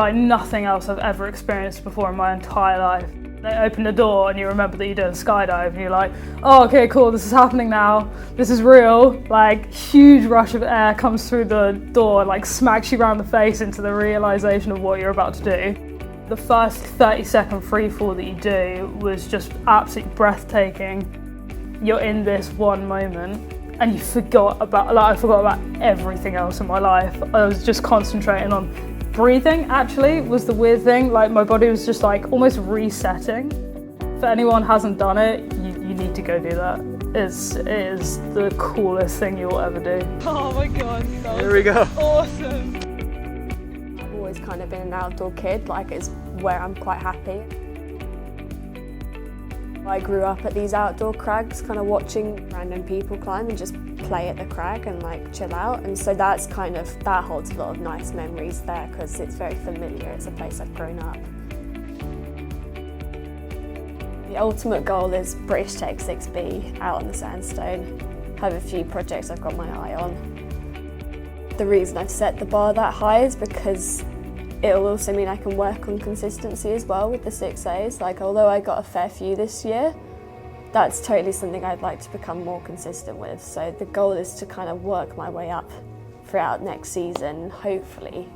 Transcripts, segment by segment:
like nothing else I've ever experienced before in my entire life. They open the door and you remember that you did a skydive and you're like, oh, okay, cool, this is happening now, this is real. Like, huge rush of air comes through the door and like smacks you around the face into the realization of what you're about to do. The first 30-second free fall that you do was just absolutely breathtaking. You're in this one moment and you forgot about, like, I forgot about everything else in my life. I was just concentrating on breathing, actually, was the weird thing. Like, my body was just like almost resetting. If anyone hasn't done it, you need to go do that. It is the coolest thing you'll ever do. Oh my god, Here we go. Awesome. I've always kind of been an outdoor kid, like it's where I'm quite happy. I grew up at these outdoor crags, kind of watching random people climb and just play at the crag and like chill out. And so that's kind of, that holds a lot of nice memories there because it's very familiar. It's a place I've grown up. The ultimate goal is British Tech 6B out on the sandstone. I have a few projects I've got my eye on. The reason I've set the bar that high is because it'll also mean I can work on consistency as well with the 6As. Like, although I got a fair few this year, that's totally something I'd like to become more consistent with. So the goal is to kind of work my way up throughout next season, hopefully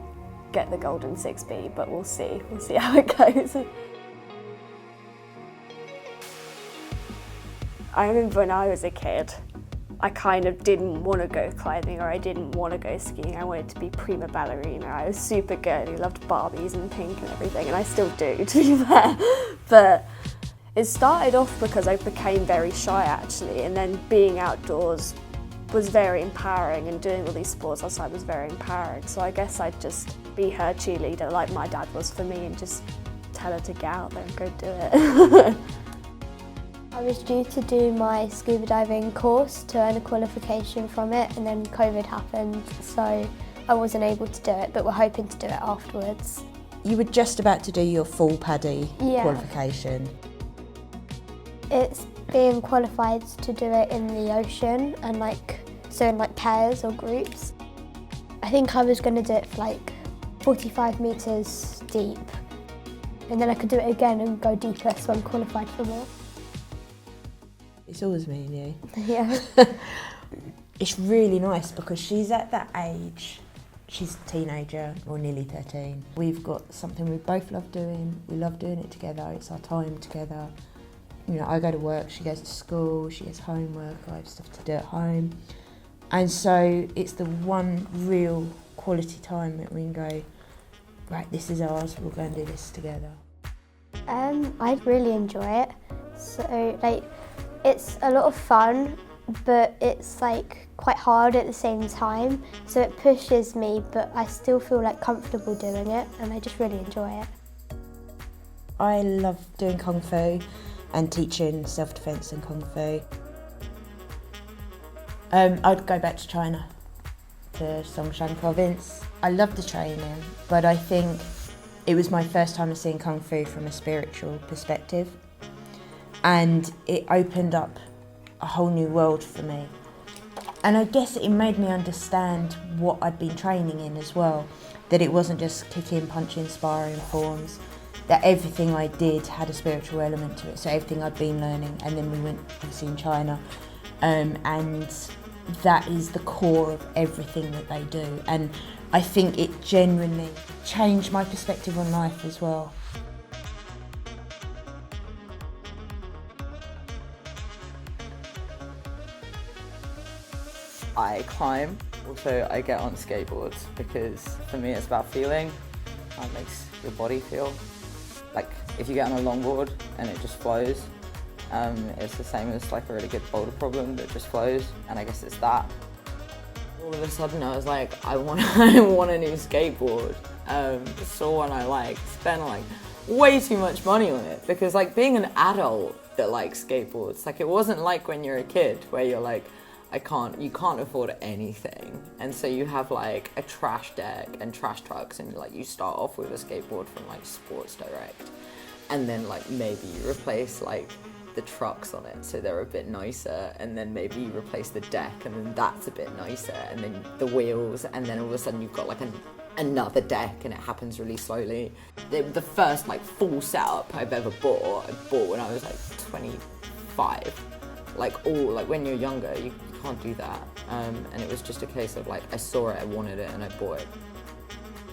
get the golden 6B, but we'll see how it goes. I remember when I was a kid, I kind of didn't want to go climbing or I didn't want to go skiing. I wanted to be prima ballerina. I was super girly, loved Barbies and pink and everything, and I still do, to be fair. But it started off because I became very shy actually, and then being outdoors was very empowering, and doing all these sports outside was very empowering. So I guess I'd just be her cheerleader like my dad was for me and just tell her to get out there and go do it. I was due to do my scuba diving course to earn a qualification from it, and then COVID happened, so I wasn't able to do it, but we're hoping to do it afterwards. You were just about to do your full PADI Yeah. qualification. It's being qualified to do it in the ocean and so in pairs or groups. I think I was going to do it for 45 metres deep, and then I could do it again and go deeper, so I'm qualified for more. It's always me and you. Yeah. It's really nice because she's at that age, she's a teenager or nearly 13. We've got something we both love doing, we love doing it together, it's our time together. You know, I go to work, she goes to school, she gets homework, I have stuff to do at home. And so it's the one real quality time that we can go, right, this is ours, we'll go and do this together. I really enjoy it. So it's a lot of fun, but it's quite hard at the same time. So it pushes me, but I still feel comfortable doing it, and I just really enjoy it. I love doing Kung Fu and teaching self-defense and Kung Fu. I'd go back to China, to Songshan province. I love the training, but I think it was my first time of seeing Kung Fu from a spiritual perspective. And it opened up a whole new world for me. And I guess it made me understand what I'd been training in as well, that it wasn't just kicking, punching, sparring forms, that everything I did had a spiritual element to it, so everything I'd been learning. And then we went obviously in China, and that is the core of everything that they do. And I think it genuinely changed my perspective on life as well. I climb, also I get on skateboards because for me it's about feeling, how it makes your body feel. Like if you get on a longboard and it just flows, it's the same as a really good boulder problem that just flows, and I guess it's that. All of a sudden I was like, I want a new skateboard. Saw one I liked, spent way too much money on it because being an adult that likes skateboards, it wasn't like when you're a kid where you're like, you can't afford anything, and so you have a trash deck and trash trucks, and you start off with a skateboard from Sports Direct, and then maybe you replace the trucks on it so they're a bit nicer, and then maybe you replace the deck and then that's a bit nicer, and then the wheels, and then all of a sudden you've got another deck and it happens really slowly. The first like full setup I've ever bought, I bought when I was like 25. Like when you're younger, you can't do that. And it was just a case of like, I saw it, I wanted it, and I bought it.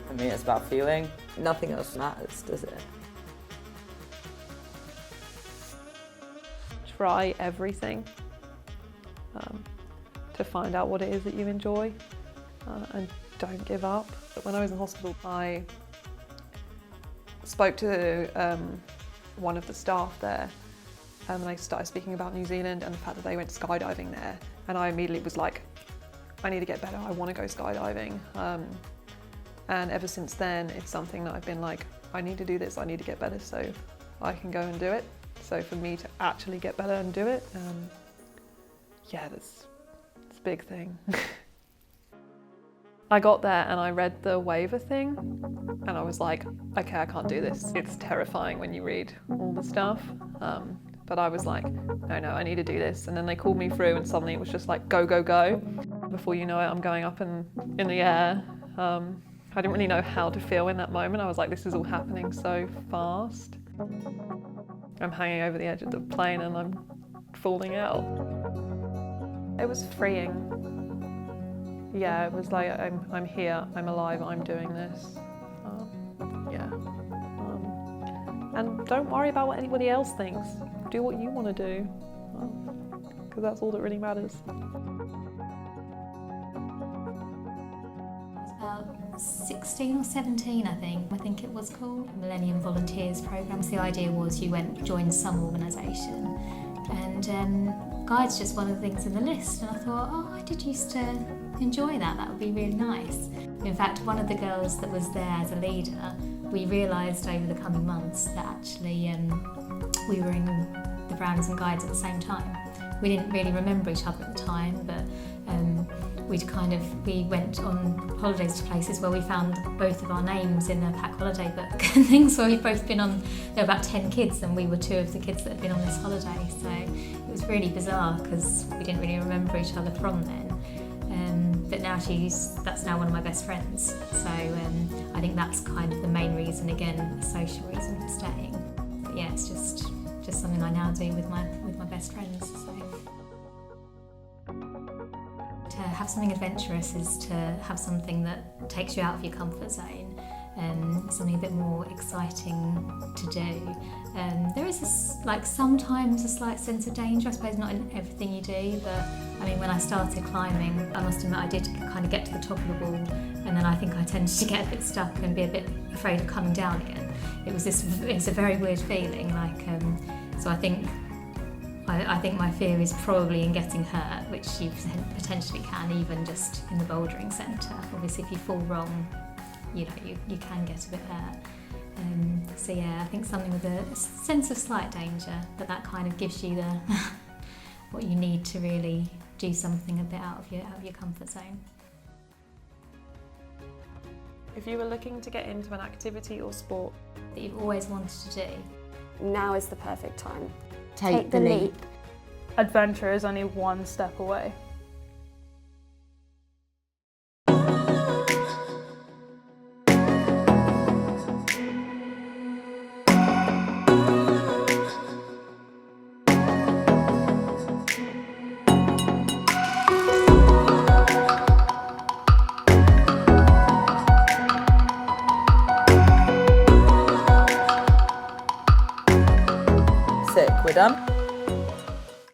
For me, it's about feeling. Nothing else matters, does it? Try everything to find out what it is that you enjoy, and don't give up. But when I was in hospital, I spoke to one of the staff there, and they started speaking about New Zealand and the fact that they went skydiving there, and I immediately was like, I need to get better, I want to go skydiving. And ever since then, it's something that I've been like, I need to do this, I need to get better so I can go and do it. So for me to actually get better and do it, yeah, it's a big thing. I got there and I read the waiver thing and I was like, okay, I can't do this. It's terrifying when you read all the stuff. But I was like, no, I need to do this. And then they called me through and suddenly it was just like, go, go, go. Before you know it, I'm going up in the air. I didn't really know how to feel in that moment. I was like, this is all happening so fast. I'm hanging over the edge of the plane and I'm falling out. It was freeing. Yeah, it was like, I'm here, I'm alive, I'm doing this. Yeah. And don't worry about what anybody else thinks. Do what you want to do, because that's all that really matters. About 16 or 17, I think it was called. Millennium Volunteers Programme. So the idea was you joined some organisation, and Guide's just one of the things in the list. And I thought, oh, I did used to enjoy that. That would be really nice. In fact, one of the girls that was there as a leader, we realised over the coming months that actually we were in the Brownies and Guides at the same time. We didn't really remember each other at the time, but we went on holidays to places where we found both of our names in a pack holiday book and things where we'd both been on. There were about 10 kids and we were 2 of the kids that had been on this holiday, so it was really bizarre because we didn't really remember each other from then. But now that's now one of my best friends, so I think that's kind of the main reason, again, a social reason for staying. But yeah, it's just something I now do with my best friends. So. To have something adventurous is to have something that takes you out of your comfort zone, something a bit more exciting to do. There is sometimes a slight sense of danger, I suppose not in everything you do, but I mean, when I started climbing, I must admit I did kind of get to the top of the wall, and then I think I tended to get a bit stuck and be a bit afraid of coming down again. It's a very weird feeling, so I think my fear is probably in getting hurt, which you potentially can, even just in the bouldering centre. Obviously, if you fall wrong, you can get a bit hurt. So yeah, I think something with a sense of slight danger, but that kind of gives you what you need to really do something a bit out of your comfort zone. If you were looking to get into an activity or sport that you've always wanted to do, Now is the perfect time. Take the leap. Adventure is only one step away. Sick, we're done?